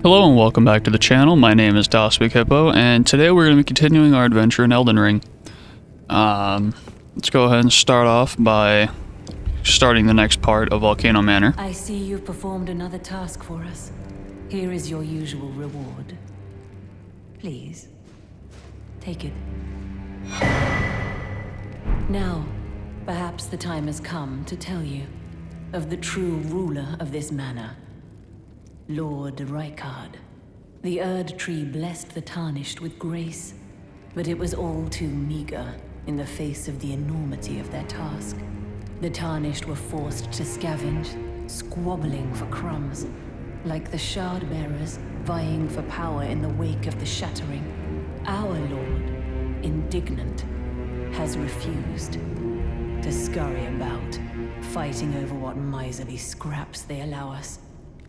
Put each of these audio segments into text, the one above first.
Hello and welcome back to the channel. My name is Big Hippo, and today we're going to be continuing our adventure in Elden Ring. Let's go ahead and start off by starting the next part of Volcano Manor. I see you've performed another task for us. Here is your usual reward. Please, take it. Now, perhaps the time has come to tell you of the true ruler of this manor. Lord Rykard. The Erd Tree blessed the Tarnished with grace, but it was all too meager in the face of the enormity of their task. The Tarnished were forced to scavenge, squabbling for crumbs, like the Shard Bearers vying for power in the wake of the Shattering. Our Lord, indignant, has refused to scurry about, fighting over what miserly scraps they allow us.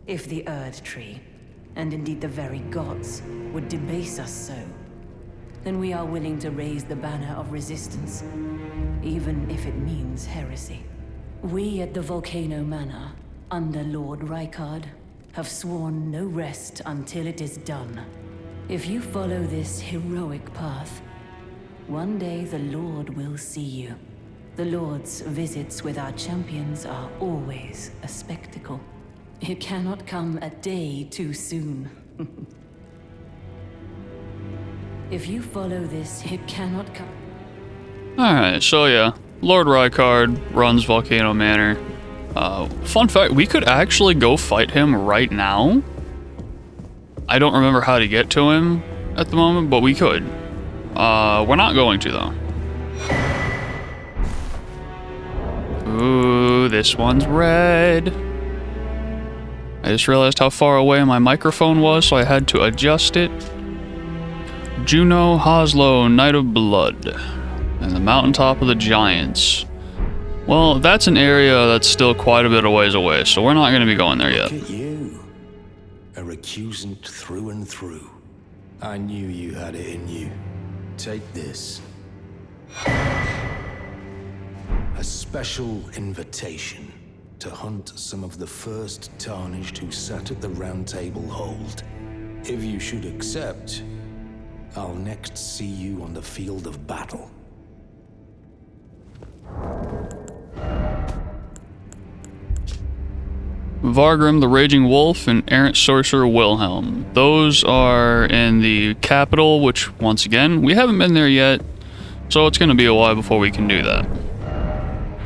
If the Erd Tree, and indeed the very gods, would debase us so, then we are willing to raise the banner of resistance, even if it means heresy. We at the Volcano Manor, under Lord Rykard, have sworn no rest until it is done. If you follow this heroic path, one day the Lord will see you. The Lord's visits with our champions are always a spectacle. It cannot come a day too soon. If you follow this, it cannot come. Alright, so yeah, Lord Rykard runs Volcano Manor. Fun fact, we could actually go fight him right now. I don't remember how to get to him at the moment, but we could. We're not going to, though. Ooh, this one's red. I just realized how far away my microphone was, so I had to adjust it. Juno Hoslow, Knight of Blood, and the mountaintop of the Giants. Well, that's an area that's still quite a bit of ways away, so we're not going to be going there yet. Look at you, a recusant through and through. I knew you had it in you. Take this. A special invitation to hunt some of the first Tarnished who sat at the Round Table hold. If you should accept, I'll next see you on the field of battle. Vargrim the Raging Wolf and Errant Sorcerer Wilhelm. Those are in the capital, which, once again, we haven't been there yet, so it's going to be a while before we can do that.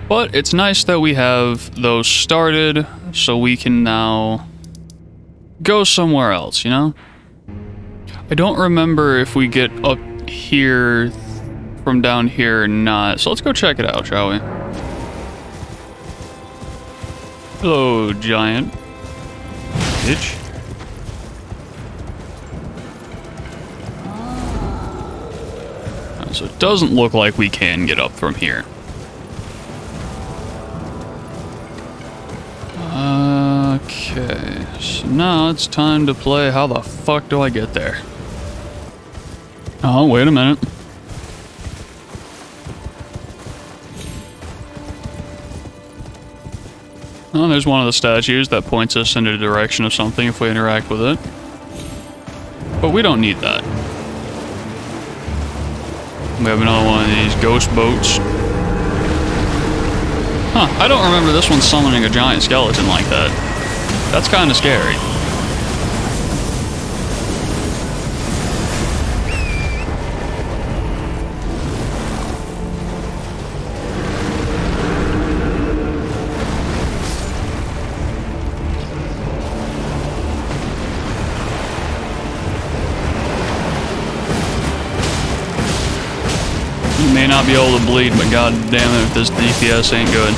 But it's nice that we have those started, so we can now go somewhere else, you know? I don't remember if we get up here from down here or not, so let's go check it out, shall we? Hello, giant bitch. So it doesn't look like we can get up from here. Okay, so now it's time to play How the Fuck Do I Get There? Oh, wait a minute. Oh, there's one of the statues that points us in the direction of something if we interact with it. But we don't need that. We have another one of these ghost boats. Huh, I don't remember this one summoning a giant skeleton like that. That's kind of scary. You may not be able to bleed, but god damn it if this DPS ain't good.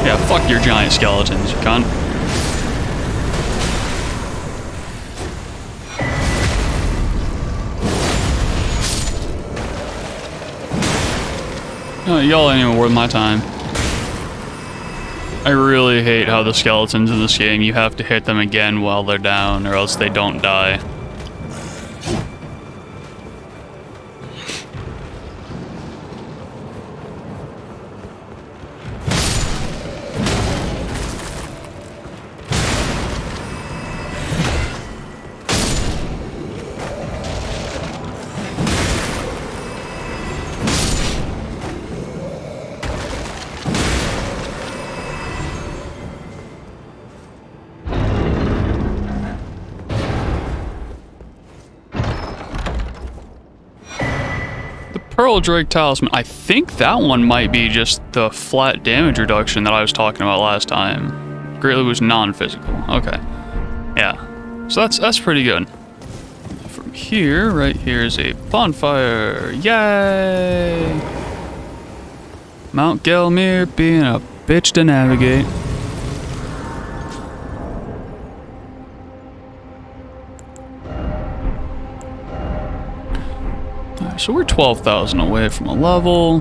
Yeah, fuck your giant skeletons, you cunt. Y'all ain't even worth my time. I really hate how the skeletons in this game, you have to hit them again while they're down, or else they don't die. Pearl Drake Talisman. I think that one might be just the flat damage reduction that I was talking about last time. Greatly was non-physical. Okay. Yeah. So that's pretty good. From here, right here is a bonfire. Yay! Mount Gelmir being a bitch to navigate. Alright, so we're 12,000 away from a level.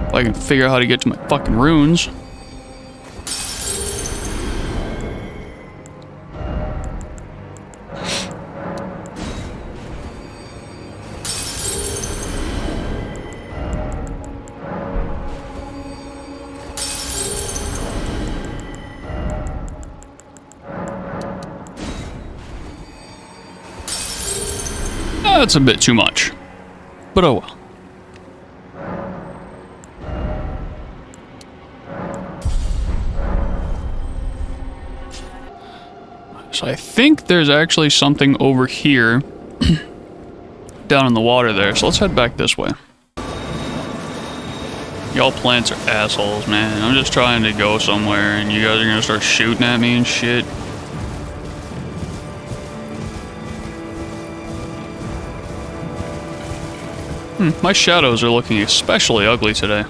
If I can figure out how to get to my fucking runes. That's a bit too much, but oh well. So I think there's actually something over here down in the water there, so let's head back this way. Y'all plants are assholes, man. I'm just trying to go somewhere and you guys are gonna start shooting at me and shit. My shadows are looking especially ugly today.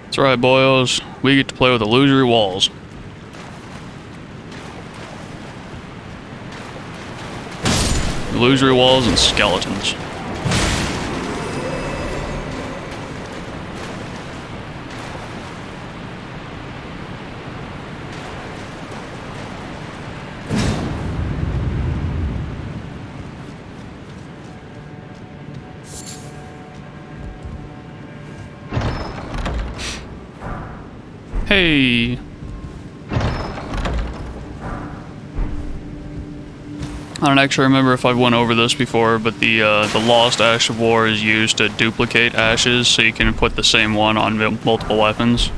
That's right, boyos. We get to play with illusory walls. Illusory walls and skeletons. Hey. I don't actually remember if I went over this before, but the Lost Ash of War is used to duplicate ashes, so you can put the same one on multiple weapons.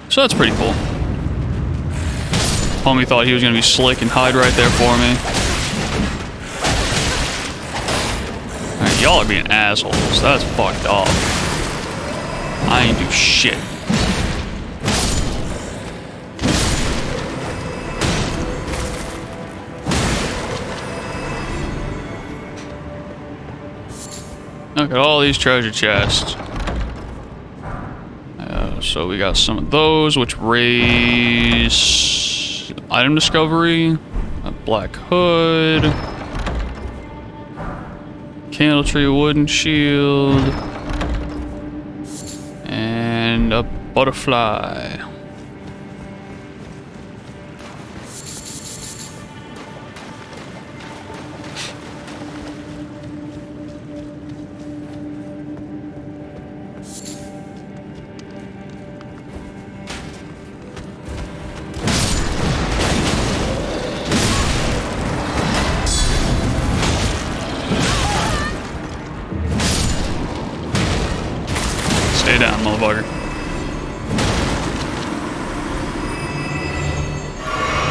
So that's pretty cool. Homie thought he was gonna be slick and hide right there for me. Alright, y'all are being assholes. That's fucked up. I ain't do shit. Look at all these treasure chests. So we got some of those, which raise item discovery, a black hood, candle tree wooden shield, and a butterfly. Stay down, motherfucker.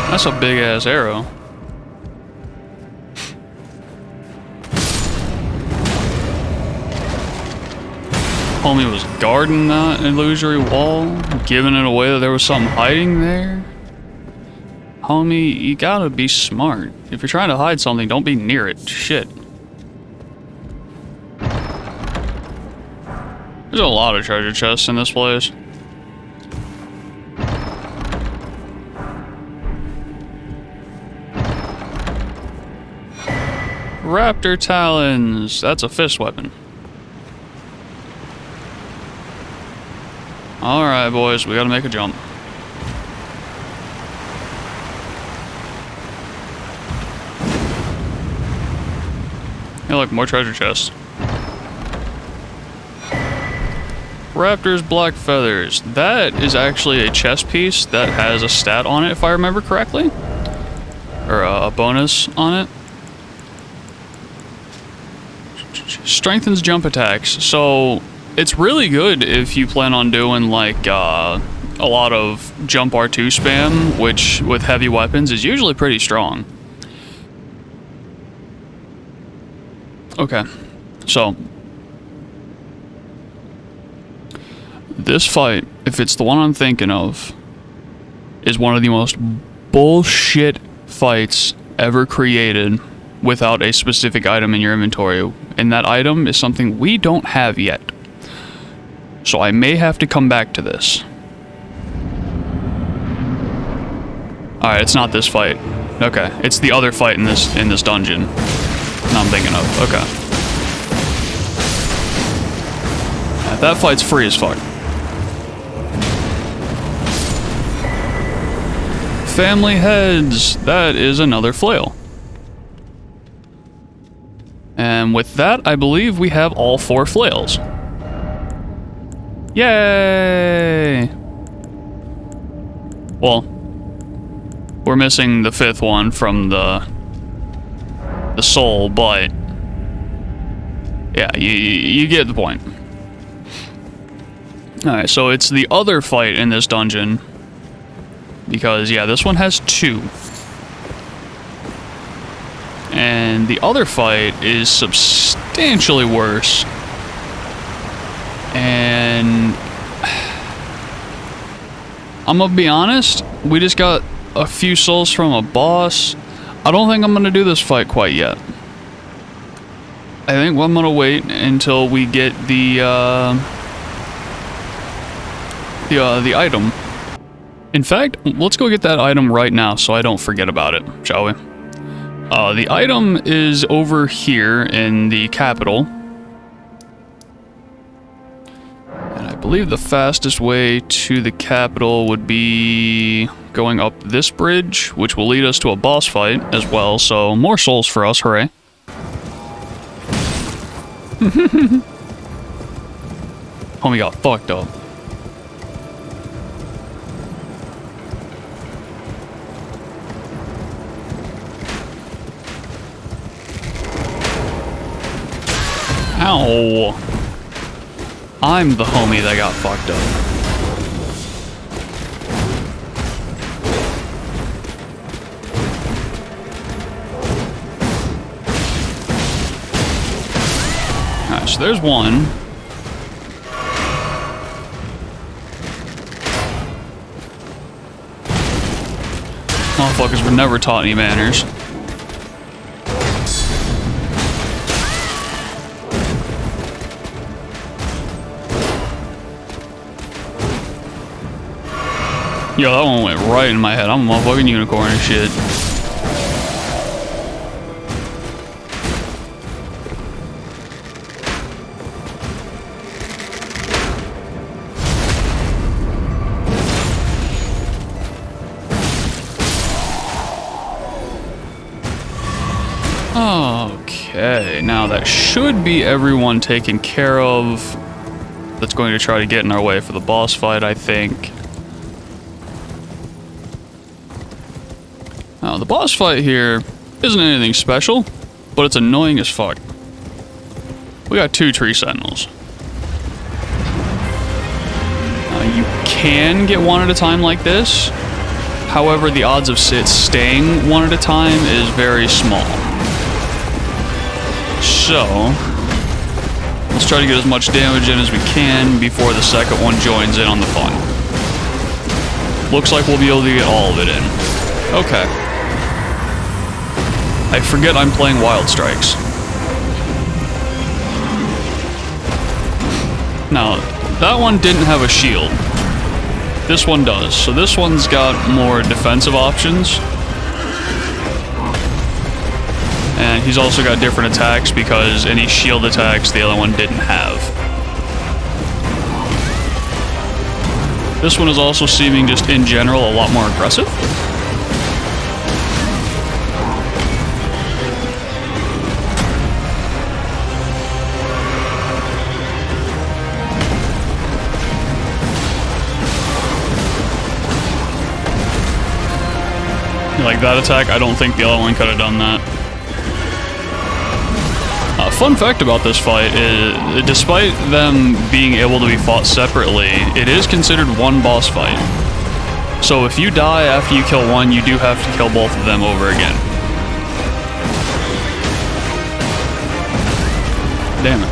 That's a big ass arrow. Homie was guarding that illusory wall, giving it away that there was something hiding there. Homie, you gotta be smart. If you're trying to hide something, don't be near it. Shit. There's a lot of treasure chests in this place. Raptor talons. That's a fist weapon. Alright, boys. We gotta make a jump. Hey, look. More treasure chests. Raptor's black feathers. That is actually a chest piece that has a stat on it, if I remember correctly. Or a bonus on it. Strengthens jump attacks. So it's really good if you plan on doing like a lot of jump R2 spam, which with heavy weapons is usually pretty strong. Okay, so this fight, if it's the one I'm thinking of, is one of the most bullshit fights ever created without a specific item in your inventory. And that item is something we don't have yet. So I may have to come back to this. Alright, it's not this fight. Okay, it's the other fight in this dungeon. I'm thinking of. Okay. Yeah, that fight's free as fuck. Family heads. That is another flail. And with that, I believe we have all 4 flails. Yay! Well, we're missing the 5th one from the soul, but yeah, you get the point. Alright, so it's the other fight in this dungeon, because yeah, this one has 2. And the other fight is substantially worse. And I'm gonna be honest, we just got a few souls from a boss. I don't think I'm gonna do this fight quite yet. I think I'm gonna wait until we get the item. In fact, let's go get that item right now so I don't forget about it, shall we? The item is over here in the capital. And I believe the fastest way to the capital would be going up this bridge, which will lead us to a boss fight as well, so more souls for us, hooray. Homie got fucked up. Ow. I'm the homie that got fucked up. Alright, so there's one. Motherfuckers were never taught any manners. Yo, that one went right in my head. I'm a motherfucking unicorn and shit. Okay, now that should be everyone taken care of that's going to try to get in our way for the boss fight, I think. Now, the boss fight here isn't anything special, but it's annoying as fuck. We got 2 tree sentinels. You can get one at a time like this. However, the odds of staying one at a time is very small. So, let's try to get as much damage in as we can before the second one joins in on the fun. Looks like we'll be able to get all of it in. Okay. I forget I'm playing Wild Strikes. Now, that one didn't have a shield. This one does. So this one's got more defensive options. And he's also got different attacks because any shield attacks the other one didn't have. This one is also seeming just in general a lot more aggressive. like that attack, I don't think the other one could have done that. Fun fact about this fight is, despite them being able to be fought separately, it is considered one boss fight. So if you die after you kill one, you do have to kill both of them over again. Damn it.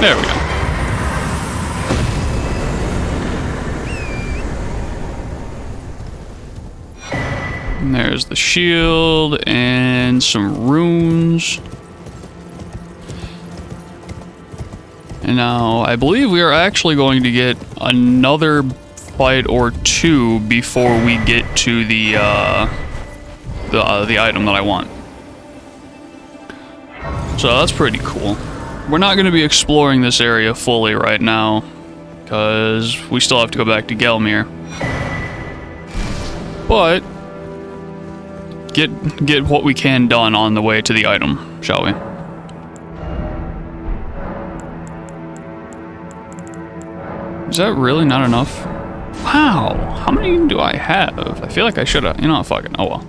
There we go. And there's the shield and some runes. And now I believe we are actually going to get another fight or two before we get to the item that I want. So that's pretty cool. We're not going to be exploring this area fully right now, because we still have to go back to Gelmir. But get what we can done on the way to the item, shall we? Is that really not enough? Wow, how many do I have? I feel like I should have. You know what, fuck it. Oh well.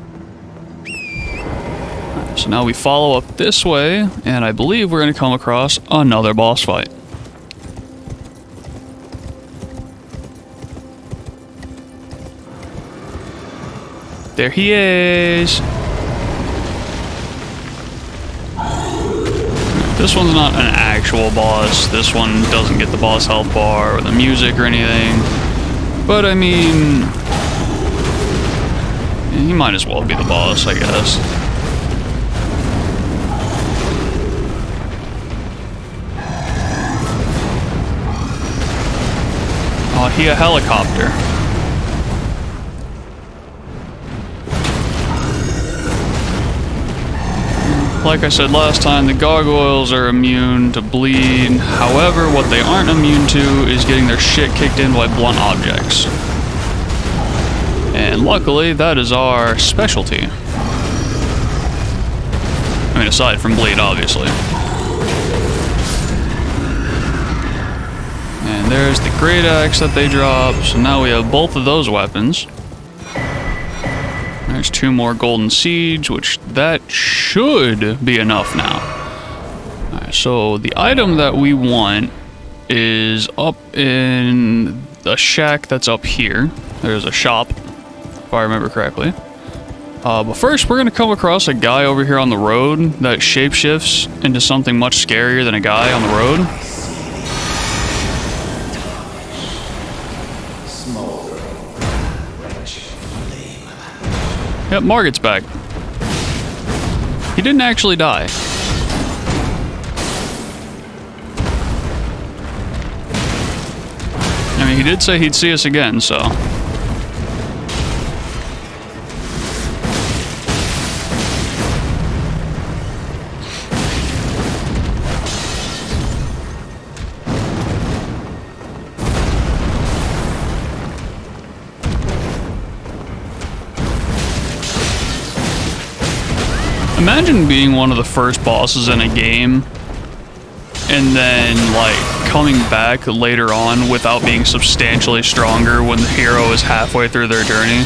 Alright, so now we follow up this way, and I believe we're going to come across another boss fight. There he is. This one's not an actual boss. This one doesn't get the boss health bar or the music or anything. But I mean, he might as well be the boss, I guess. Oh, he a helicopter. Like I said last time, the gargoyles are immune to bleed. However, what they aren't immune to is getting their shit kicked in by blunt objects. And luckily, that is our specialty. I mean, aside from bleed, obviously. And there's the great axe that they drop. So now we have both of those weapons. There's two more golden seeds, which that should be enough now. Alright, so the item that we want is up in the shack that's up here. There's a shop, if I remember correctly. But first, we're going to come across a guy over here on the road that shapeshifts into something much scarier than a guy on the road. Yep, Margit's back. He didn't actually die. I mean, he did say he'd see us again, so. Imagine being one of the first bosses in a game and then, like, coming back later on without being substantially stronger when the hero is halfway through their journey.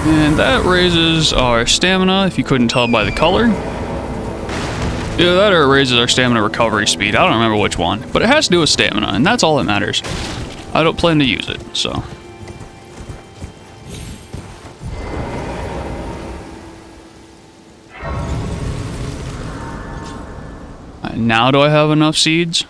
And that raises our stamina, if you couldn't tell by the color. Either that or it raises our stamina recovery speed. I don't remember which one. But it has to do with stamina, and that's all that matters. I don't plan to use it, so. Now do I have enough seeds?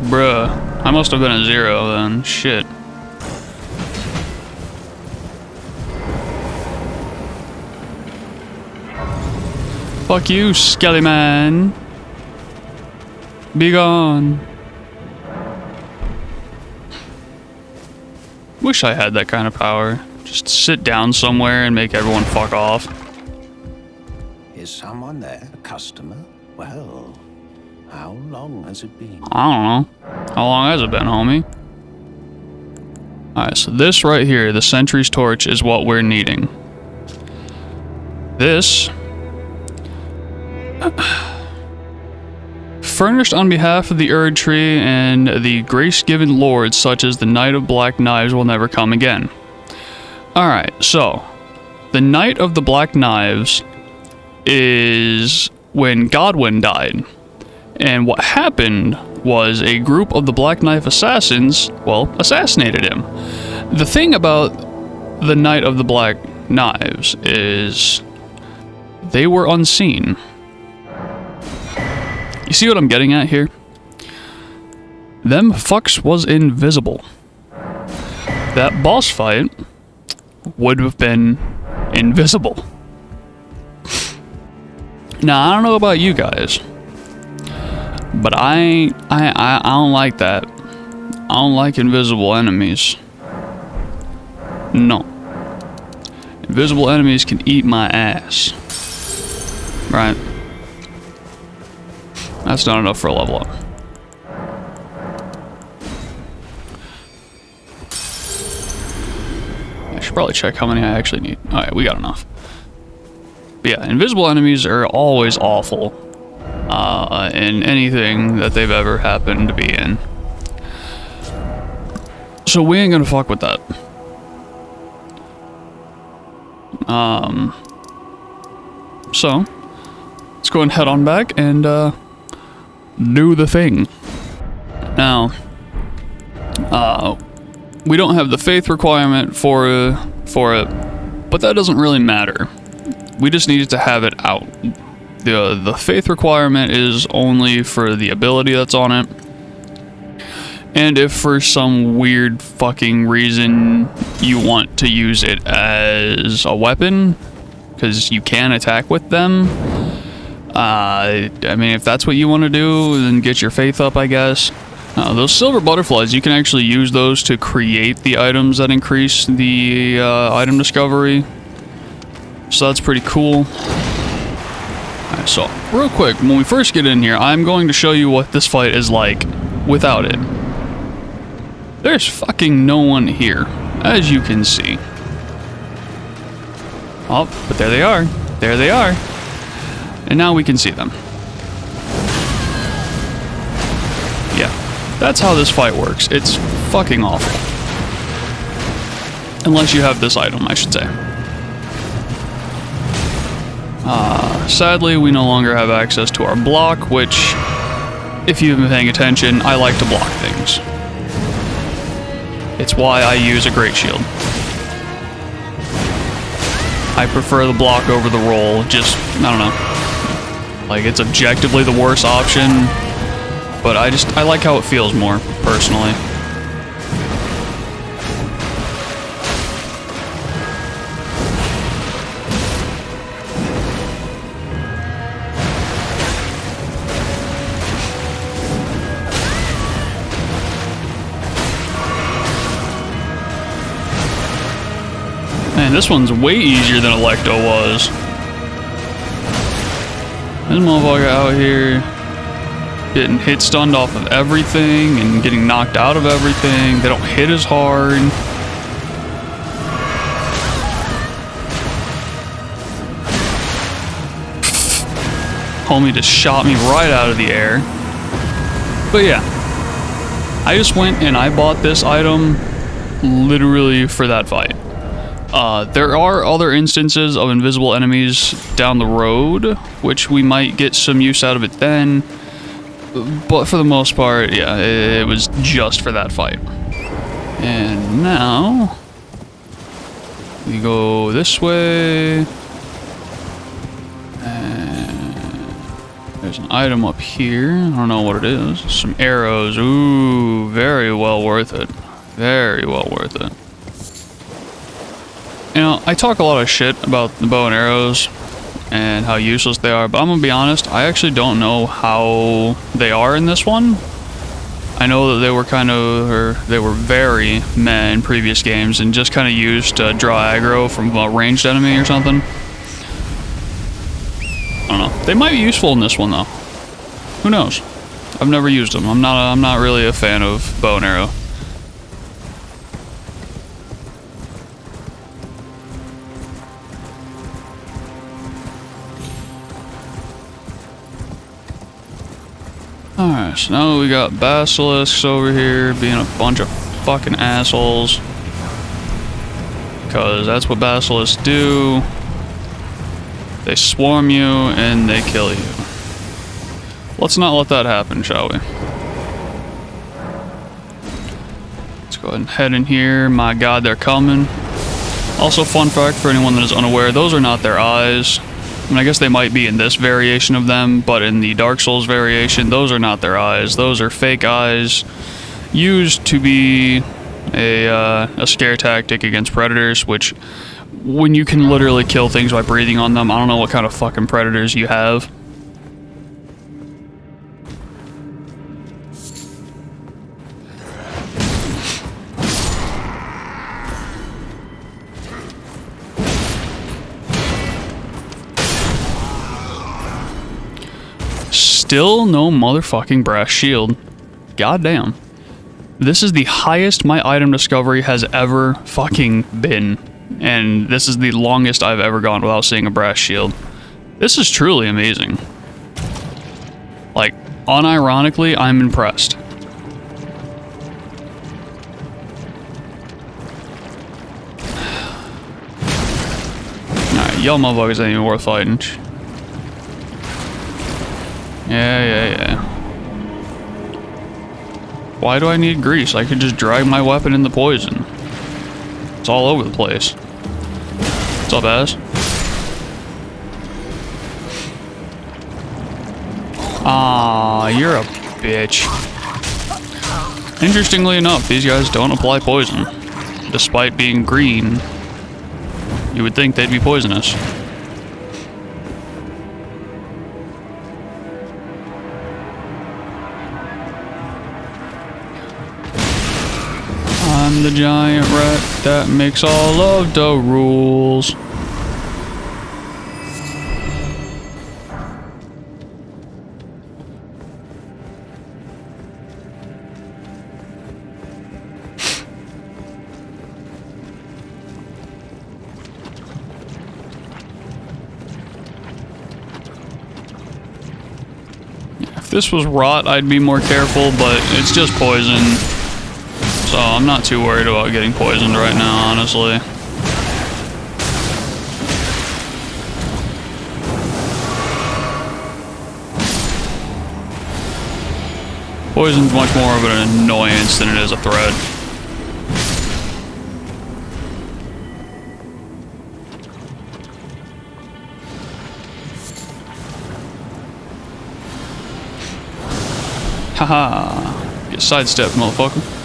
Bruh. I must have been a 0 then. Shit. Fuck you, Skelly Man. Be gone. Wish I had that kind of power. Just sit down somewhere and make everyone fuck off. Is someone there? A customer? Well, how long has it been? I don't know. How long has it been, homie? Alright, so this right here, the Sentry's Torch, is what we're needing. This... furnished on behalf of the Erd Tree and the grace-given lords such as the Knight of Black Knives will never come again. Alright, so... the Knight of the Black Knives is when Godwin died. And what happened was a group of the Black Knife assassins, well, assassinated him. The thing about the Knight of the Black Knives is they were unseen. You see what I'm getting at here? Them fucks was invisible. That boss fight would have been invisible. Now, I don't know about you guys, but I don't like that. I don't like invisible enemies. No. Invisible enemies can eat my ass. Right? That's not enough for a level up. I should probably check how many I actually need. Alright, we got enough. But yeah, invisible enemies are always awful in anything that they've ever happened to be in. So we ain't gonna fuck with that. So let's go and head on back and do the thing. Now, we don't have the faith requirement for it, but that doesn't really matter. We just needed to have it out. The faith requirement is only for the ability that's on it. And if for some weird fucking reason you want to use it as a weapon, because you can attack with them, I mean, if that's what you want to do, then get your faith up, I guess. Those silver butterflies, you can actually use those to create the items that increase the item discovery. So that's pretty cool. Alright, so real quick, when we first get in here, I'm going to show you what this fight is like without it. There's fucking no one here, as you can see. Oh, but there they are. There they are. And now we can see them. Yeah, that's how this fight works. It's fucking awful. Unless you have this item, I should say. Sadly, we no longer have access to our block, which, if you've been paying attention, I like to block things. It's why I use a great shield. I prefer the block over the roll, just, I don't know. Like, it's objectively the worst option, but I like how it feels more, personally. Man, this one's way easier than Electo was. This motherfucker out here getting hit stunned off of everything and getting knocked out of everything. They don't hit as hard. Homie just shot me right out of the air. But yeah, I just went and I bought this item literally for that fight. There are other instances of invisible enemies down the road, which we might get some use out of it then. But for the most part, yeah, it was just for that fight. And now we go this way. And there's an item up here. I don't know what it is. Some arrows. Ooh, very well worth it. Very well worth it. You know, I talk a lot of shit about the bow and arrows and how useless they are, but I'm gonna be honest, I actually don't know how they are in this one. I know that they were they were very meh in previous games and just kind of used to draw aggro from a ranged enemy or something. I don't know. They might be useful in this one though. Who knows? I've never used them. I'm not really a fan of bow and arrow. Alright, so now we got basilisks over here being a bunch of fucking assholes. Because that's what basilisks do. They swarm you and they kill you. Let's not let that happen, shall we? Let's go ahead and head in here. My god, they're coming. Also, fun fact for anyone that is unaware, those are not their eyes. I mean, I guess they might be in this variation of them, but in the Dark Souls variation, those are not their eyes. Those are fake eyes used to be a scare tactic against predators, which, when you can literally kill things by breathing on them, I don't know what kind of fucking predators you have. Still no motherfucking brass shield. Goddamn. This is the highest my item discovery has ever fucking been. And this is the longest I've ever gone without seeing a brass shield. This is truly amazing. Like, unironically, I'm impressed. Alright, y'all motherfuckers ain't even worth fighting. Yeah. Why do I need grease? I could just drag my weapon in the poison. It's all over the place. What's up, ass? Ah, you're a bitch. Interestingly enough, these guys don't apply poison. Despite being green, you would think they'd be poisonous. I'm the giant rat that makes all of the rules. If this was rot, I'd be more careful, but it's just poison. So I'm not too worried about getting poisoned right now, honestly. Poison's much more of an annoyance than it is a threat. Haha. Get sidestepped, motherfucker.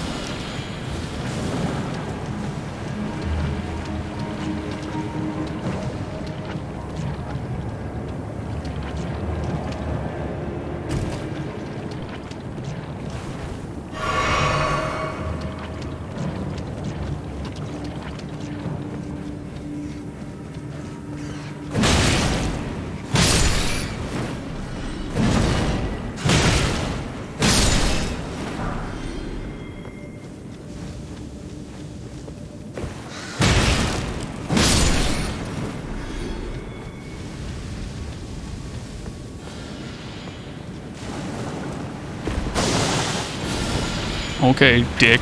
Okay, dick.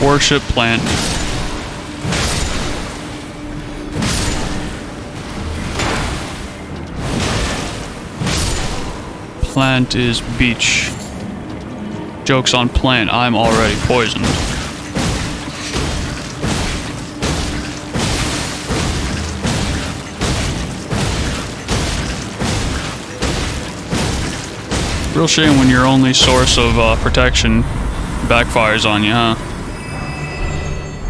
Worship plant. Plant is beach. Joke's on plant, I'm already poisoned. Real shame when your only source of protection backfires on you, huh?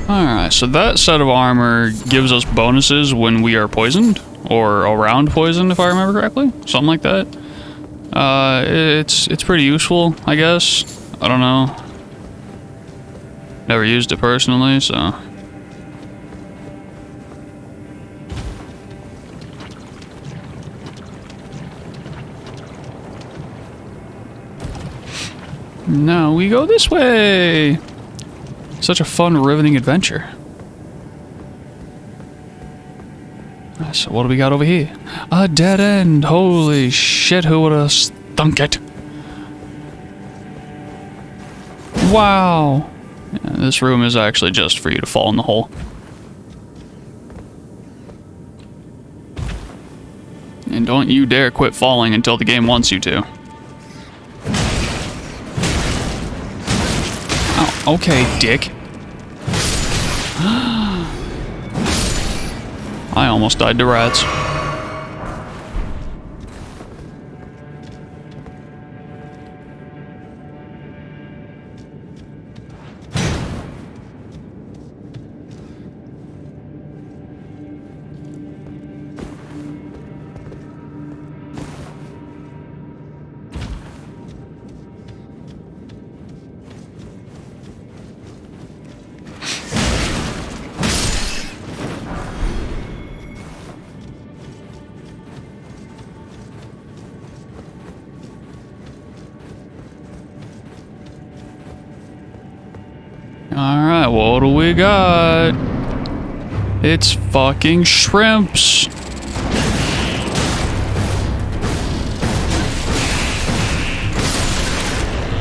Alright, so that set of armor gives us bonuses when we are poisoned, or around poison, if I remember correctly. Something like that. It's pretty useful, I guess. I don't know. Never used it personally, so... Now we go this way! Such a fun, riveting adventure. So what do we got over here? A dead end! Holy shit, who would have stunk it? Wow! Yeah, this room is actually just for you to fall in the hole. And don't you dare quit falling until the game wants you to. Oh, okay, dick. I almost died to rats. Alright, what do we got? It's fucking shrimps.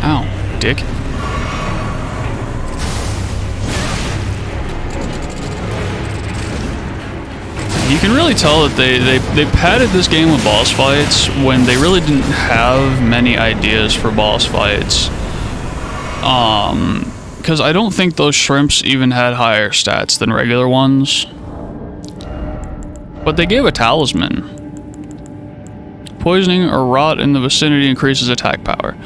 Ow, dick. You can really tell that they padded this game with boss fights when they really didn't have many ideas for boss fights. Because I don't think those shrimps even had higher stats than regular ones. But they gave a talisman. Poisoning or rot in the vicinity increases attack power.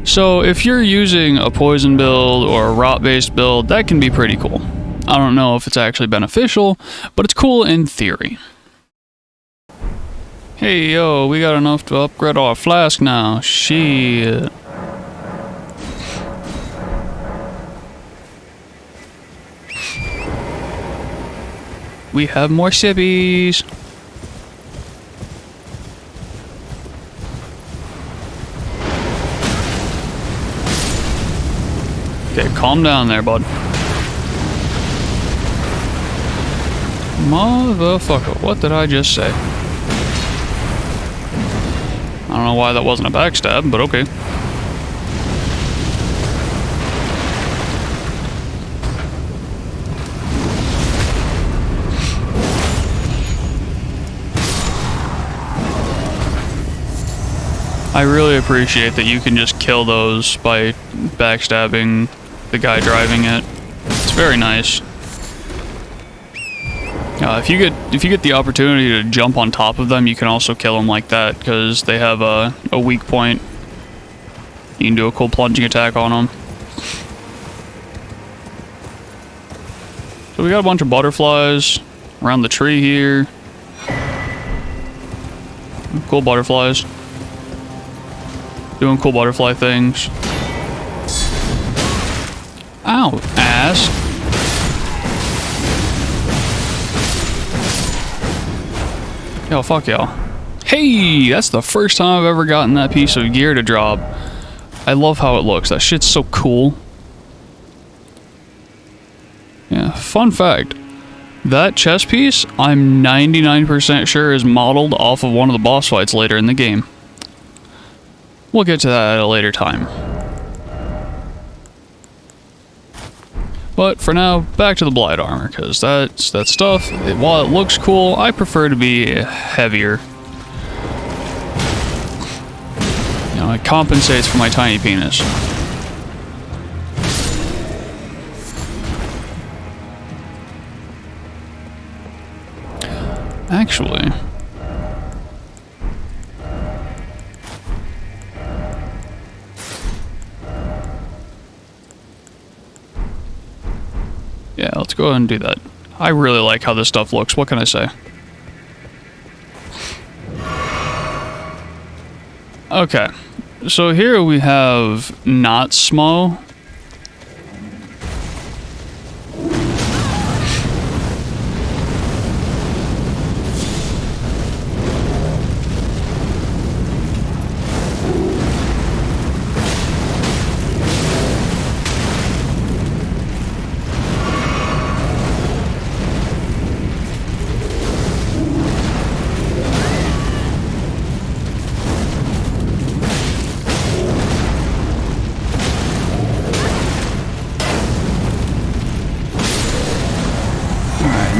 So if you're using a poison build or a rot-based build, that can be pretty cool. I don't know if it's actually beneficial, but it's cool in theory. Hey, yo, we got enough to upgrade our flask now. Shit. We have more sippies. Okay, calm down there, bud. Motherfucker, what did I just say? I don't know why that wasn't a backstab, but okay. I really appreciate that you can just kill those by backstabbing the guy driving it. It's very nice. If you get the opportunity to jump on top of them, you can also kill them like that because they have a weak point. You can do a cool plunging attack on them. So we got a bunch of butterflies around the tree here. Cool butterflies. Doing cool butterfly things. Ow, ass. Yo, fuck y'all. Hey, that's the first time I've ever gotten that piece of gear to drop. I love how it looks. That shit's so cool. Yeah, fun fact. That chest piece, I'm 99% sure is modeled off of one of the boss fights later in the game. We'll get to that at a later time. But for now, back to the Blight armor, because that stuff, while it looks cool, I prefer to be heavier. You know, it compensates for my tiny penis. Actually... Yeah, let's go ahead and do that. I really like how this stuff looks. What can I say? Okay. So here we have not Smo.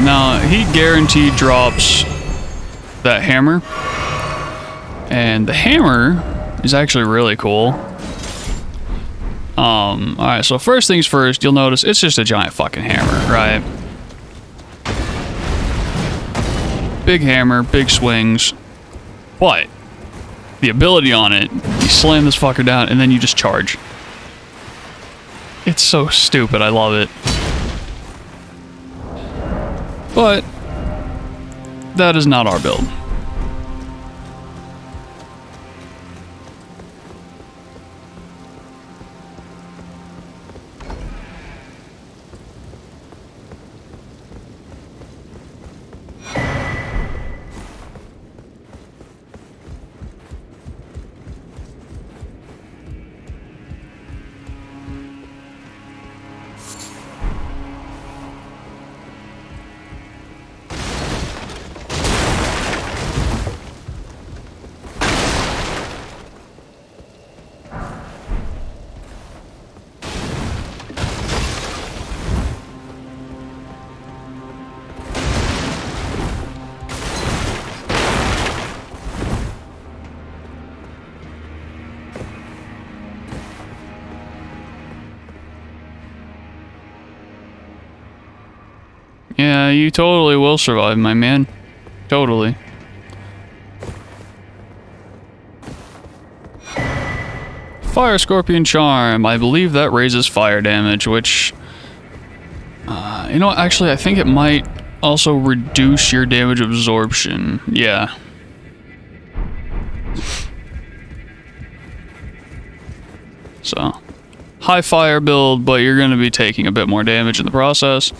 Now, he guaranteed drops that hammer. And the hammer is actually really cool. Alright, so first things first, you'll notice it's just a giant fucking hammer, right? Big hammer, big swings. But the ability on it, you slam this fucker down and then you just charge. It's so stupid, I love it. But that is not our build. Yeah, you totally will survive, my man. Totally. Fire Scorpion Charm. I believe that raises fire damage, which... you know what? Actually, I think it might also reduce your damage absorption. Yeah. So, high fire build, but you're going to be taking a bit more damage in the process.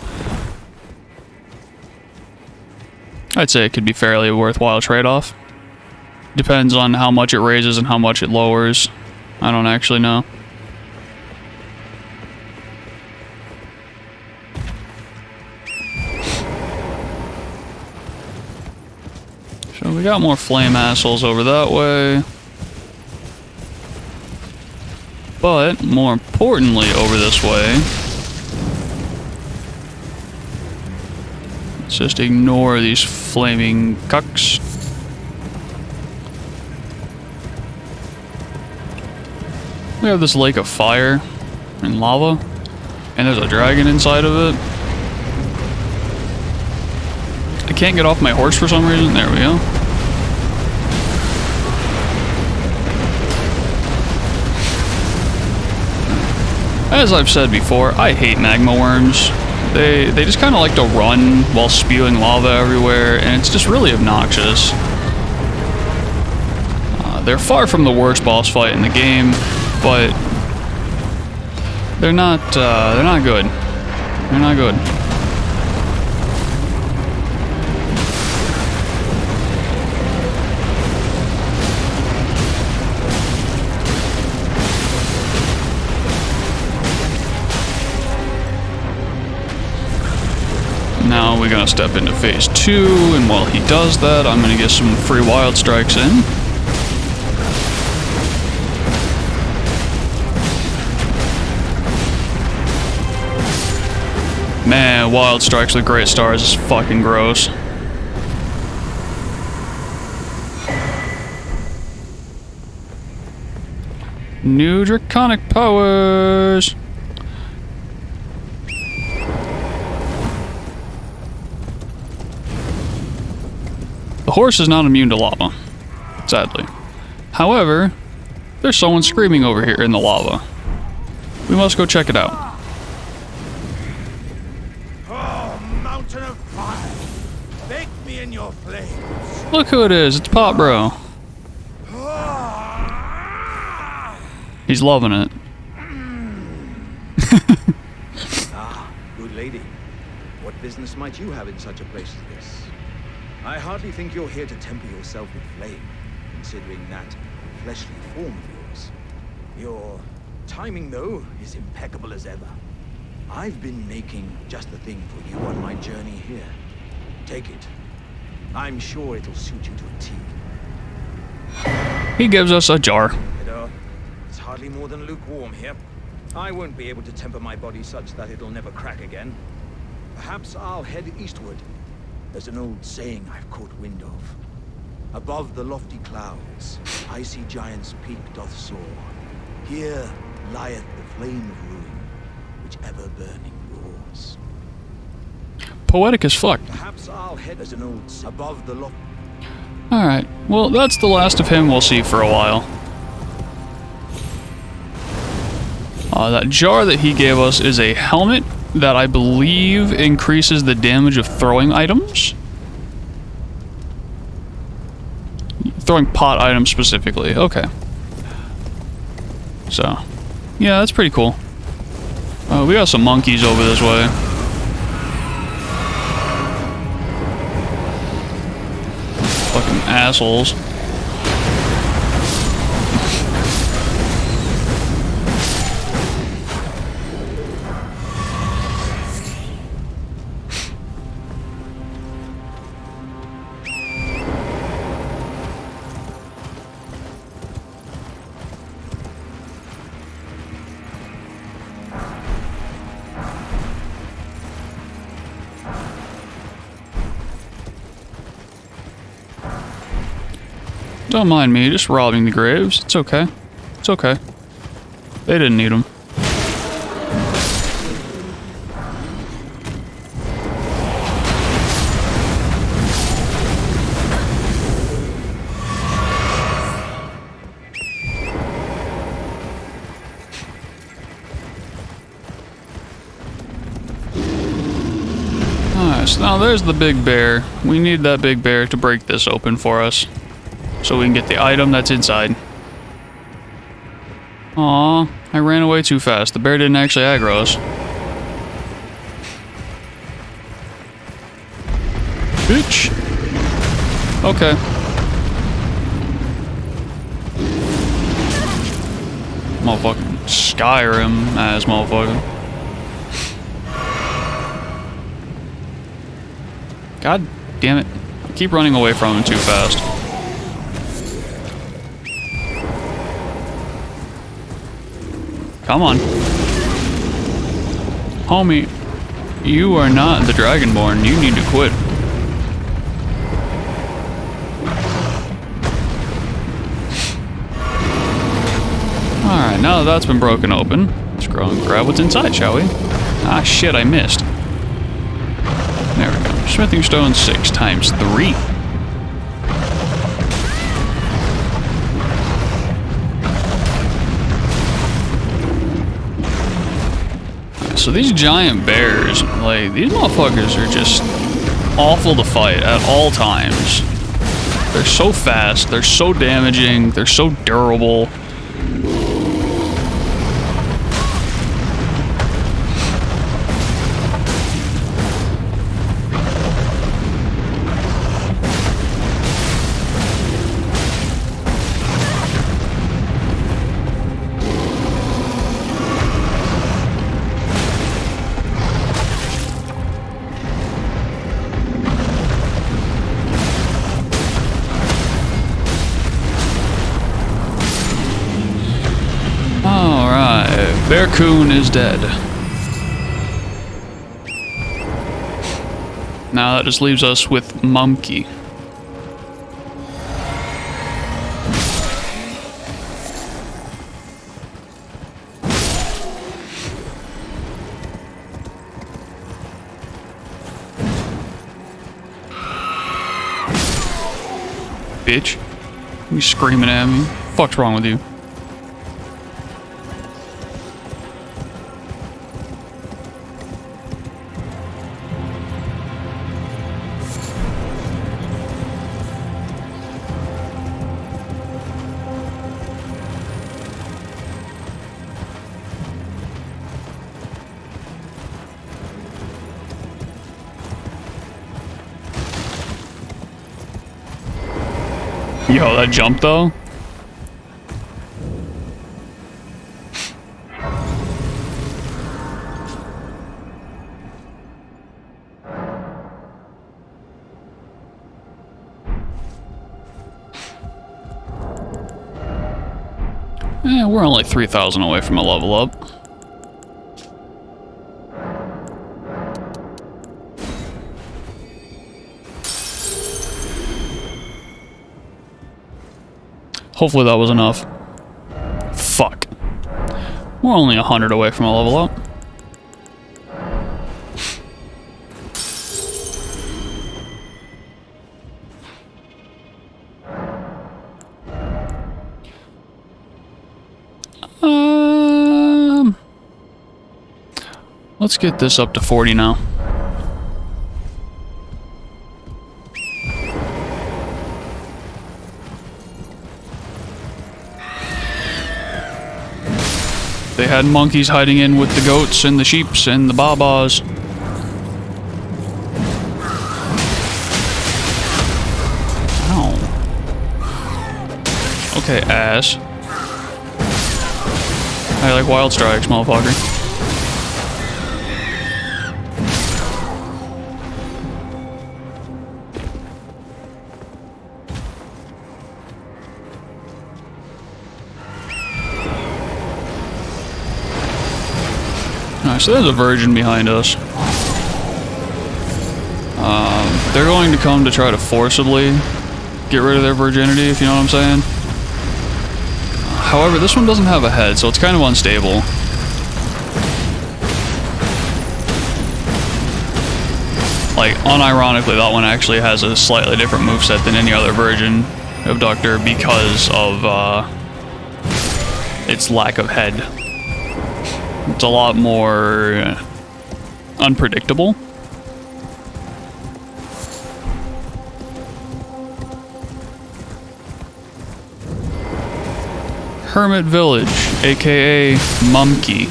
I'd say it could be fairly a worthwhile trade-off. Depends on how much it raises and how much it lowers. I don't actually know. So we got more flame assholes over that way. But, more importantly, over this way... let's just ignore these flaming cucks. We have this lake of fire and lava, and there's a dragon inside of it. I can't get off my horse for some reason. There we go. As I've said before, I hate magma worms. They just kind of like to run while spewing lava everywhere, and it's just really obnoxious. They're far from the worst boss fight in the game, but they're not good. They're not good. Now we're gonna step into phase 2, and while he does that, I'm gonna get some free wild strikes in. Man, wild strikes with great stars is fucking gross. New draconic powers. The horse is not immune to lava, sadly. However, there's someone screaming over here in the lava. We must go check it out. in your flames. Look who it is. It's Pop Bro. He's loving it. Ah, good lady. What business might you have in such a place as this? I hardly think you're here to temper yourself with flame, considering that fleshly form of yours. Your timing, though, is impeccable as ever. I've been making just the thing for you on my journey here. Take it. I'm sure it'll suit you to a T. He gives us a jar. It's hardly more than lukewarm here. I won't be able to temper my body such that it'll never crack again. Perhaps I'll head eastward. There's an old saying I've caught wind of. Above the lofty clouds, icy giant's peak doth soar. Here lieth the flame of ruin, which ever burning roars. Poetic as fuck. Perhaps I'll head as an old above the lofty. Alright, well, that's the last of him we'll see for a while. That jar that he gave us is a helmet that I believe increases the damage of throwing items. Throwing pot items specifically, okay. So, yeah, that's pretty cool. We got some monkeys over this way. Fucking assholes. Don't mind me, just robbing the graves. It's okay. It's okay. They didn't need them. Alright, so now there's the big bear. We need that big bear to break this open for us, so we can get the item that's inside. Aw, I ran away too fast. The bear didn't actually aggro us. Bitch! Okay. Motherfucking Skyrim ass motherfucker. God damn it. I keep running away from him too fast. Come on. Homie, you are not the Dragonborn. You need to quit. Alright, now that that's been broken open, let's go and grab what's inside, shall we? Ah, shit, I missed. There we go. Smithing stone 6 times 3. So these giant bears, like, these motherfuckers are just awful to fight at all times. They're so fast, they're so damaging, they're so durable. Bearcoon is dead. Now that just leaves us with Mumkey. Bitch. You screaming at me. Fuck's wrong with you? Yo, that jump though. We're only 3,000 away from a level up. Hopefully that was enough. Fuck. We're only 100 away from a level up. Let's get this up to 40 now. They had monkeys hiding in with the goats and the sheeps and the babas. Ow. Okay, ass. I like wild strikes, motherfucker. So there's a virgin behind us. They're going to come to try to forcibly get rid of their virginity, if you know what I'm saying. However, this one doesn't have a head, so it's kind of unstable. Like, unironically, that one actually has a slightly different moveset than any other virgin abductor because of its lack of head. It's a lot more unpredictable. Hermit Village, aka Mumkey.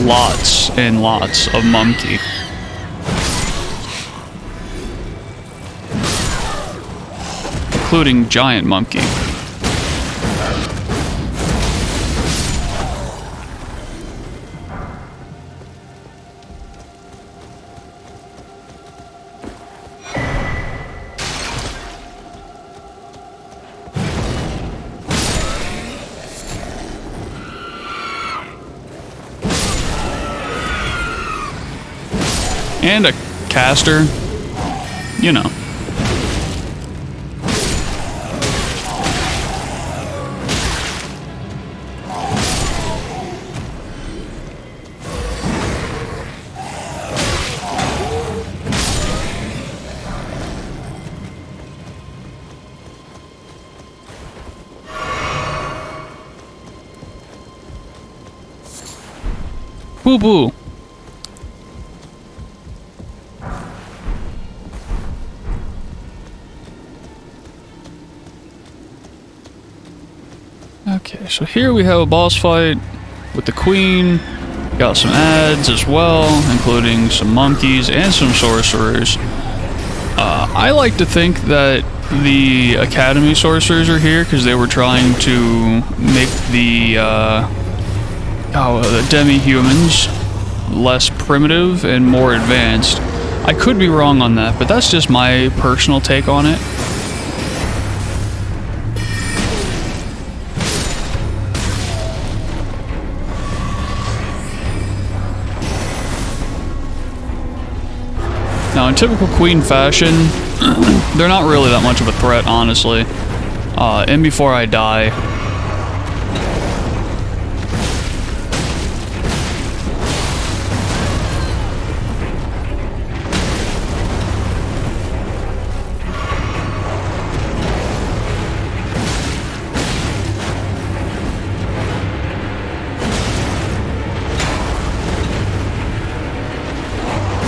Lots and lots of Mumkey. Including giant Mumkey. And a caster, you know. Boo boo. Okay, so here we have a boss fight with the queen. Got some ads as well, including some monkeys and some sorcerers. I like to think that the academy sorcerers are here because they were trying to make the demi-humans less primitive and more advanced. I could be wrong on that, but that's just my personal take on it. Now, in typical Queen fashion, they're not really that much of a threat, honestly. And before I die...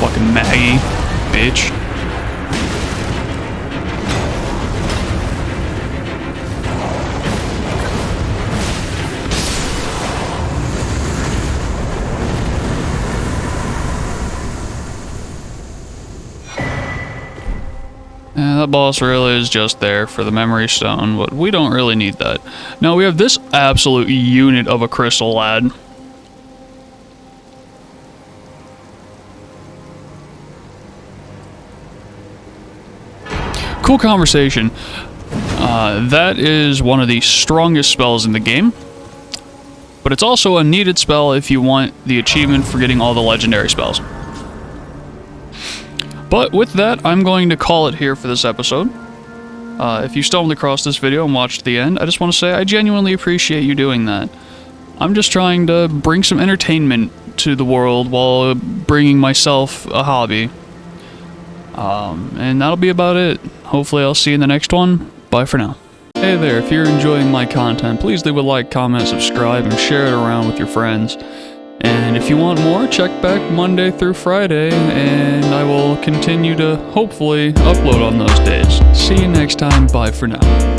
Fucking Maggie. Bitch. that boss really is just there for the memory stone, but we don't really need that. Now we have this absolute unit of a crystal lad. Cool conversation. That is one of the strongest spells in the game, but it's also a needed spell if you want the achievement for getting all the legendary spells. But with that, I'm going to call it here for this episode. If you stumbled across this video and watched the end, I just want to say I genuinely appreciate you doing that. I'm just trying to bring some entertainment to the world while bringing myself a hobby. And that'll be about it. Hopefully I'll see you in the next one. Bye for now. Hey there, if you're enjoying my content, please leave a like, comment, subscribe, and share it around with your friends. And if you want more, check back Monday through Friday, and I will continue to hopefully upload on those days. See you next time. Bye for now.